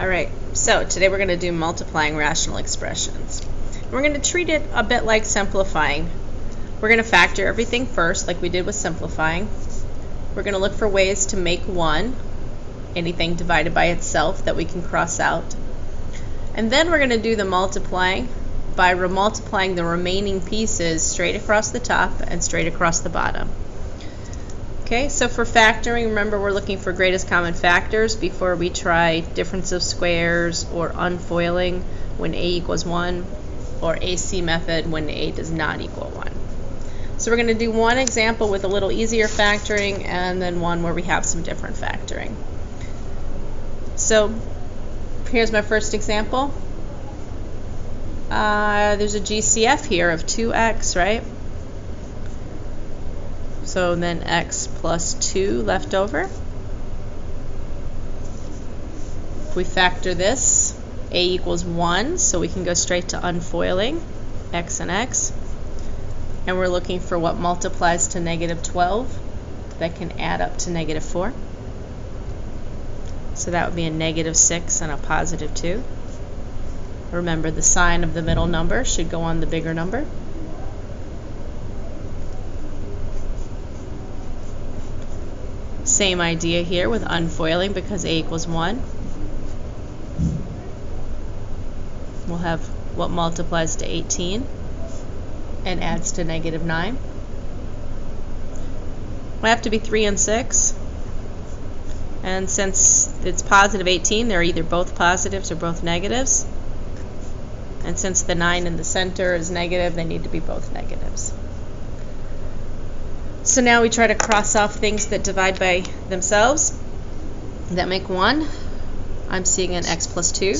Alright, so today we're going to do multiplying rational expressions. We're going to treat it a bit like simplifying. We're going to factor everything first, like we did with simplifying. We're going to look for ways to make 1, anything divided by itself that we can cross out. And then we're going to do the multiplying by remultiplying the remaining pieces straight across the top and straight across the bottom. Okay, so for factoring, remember we're looking for greatest common factors before we try difference of squares or unfoiling when a equals 1, or AC method when a does not equal 1. So we're going to do one example with a little easier factoring and then one where we have some different factoring. So here's my first example. There's a GCF here of 2x, right? So then x plus 2 left over. If we factor this, a equals 1, so we can go straight to unfoiling, x and x. And we're looking for what multiplies to negative 12 that can add up to negative 4. So that would be a negative 6 and a positive 2. Remember, the sign of the middle number should go on the bigger number. Same idea here with unfoiling because a equals 1. We'll have what multiplies to 18 and adds to negative 9. Will have to be 3 and 6. And since it's positive 18, they're either both positives or both negatives. And since the 9 in the center is negative, they need to be both negatives. So now we try to cross off things that divide by themselves that make 1. I'm seeing an x plus 2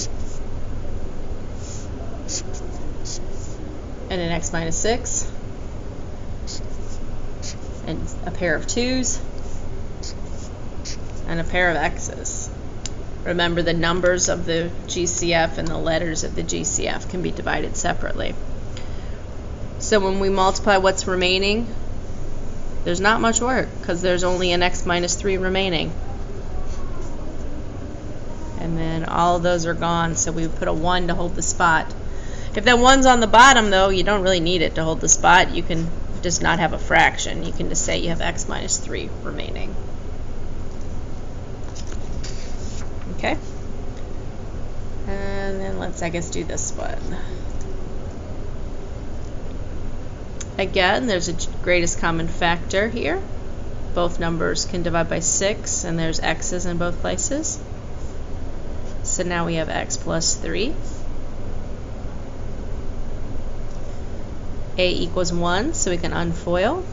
and an x minus 6 and a pair of 2's and a pair of x's. Remember, the numbers of the GCF and the letters of the GCF can be divided separately. So when we multiply what's remaining, there's not much work because there's only an x minus 3 remaining. And then all of those are gone, so we would put a 1 to hold the spot. If that 1's on the bottom, though, you don't really need it to hold the spot. You can just not have a fraction. You can just say you have x minus 3 remaining. Okay? And then let's, I guess, do this one. Again, there's a greatest common factor here. Both numbers can divide by 6, and there's x's in both places. So now we have x plus 3. A equals 1, so we can unfoil.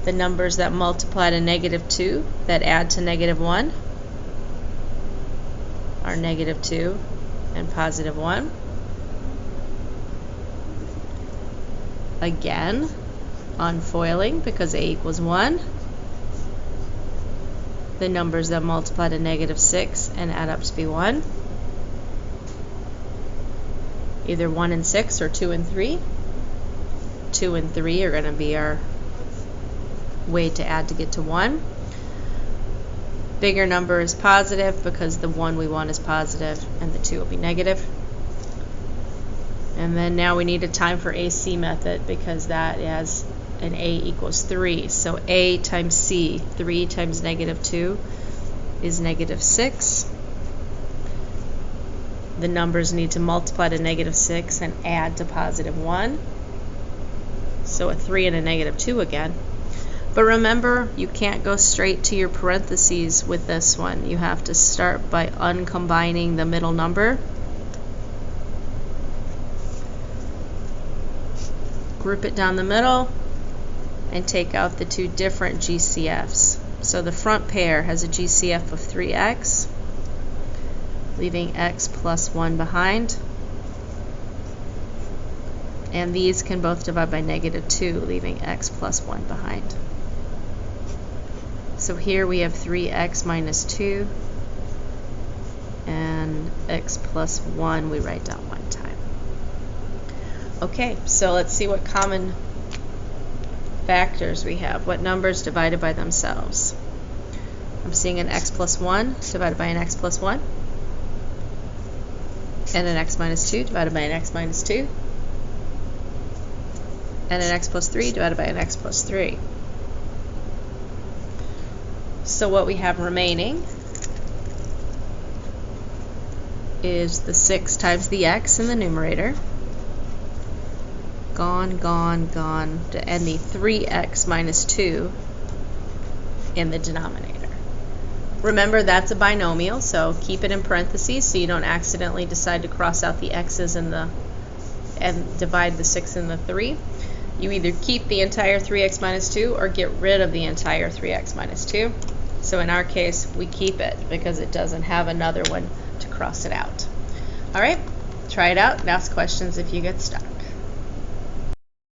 The numbers that multiply to negative 2 that add to negative 1 are negative 2 and positive 1. Again, unfoiling because a equals 1. The numbers that multiply to negative 6 and add up to be 1. Either 1 and 6 or 2 and 3. 2 and 3 are going to be our way to add to get to 1. Bigger number is positive because the 1 we want is positive and the 2 will be negative. And then now we need a time for AC method because that is an A equals 3. So A times C, 3 times negative 2 is negative 6. The numbers need to multiply to negative 6 and add to positive 1. So a 3 and a negative 2 again. But remember, you can't go straight to your parentheses with this one. You have to start by uncombining the middle number. Group it down the middle and take out the two different GCFs. So the front pair has a GCF of 3x, leaving x plus 1 behind. And these can both divide by negative 2, leaving x plus 1 behind. So here we have 3x minus 2, and x plus 1 we write down one time. Okay, so let's see what common factors we have, what numbers divided by themselves. I'm seeing an x plus 1 divided by an x plus 1, and an x minus 2 divided by an x minus 2, and an x plus 3 divided by an x plus 3. So what we have remaining is the 6 times the x in the numerator, gone, gone, gone, and the 3x minus 2 in the denominator. Remember, that's a binomial, so keep it in parentheses so you don't accidentally decide to cross out the x's and divide the 6 and the 3. You either keep the entire 3x minus 2 or get rid of the entire 3x minus 2. So in our case, we keep it because it doesn't have another one to cross it out. All right, try it out and ask questions if you get stuck.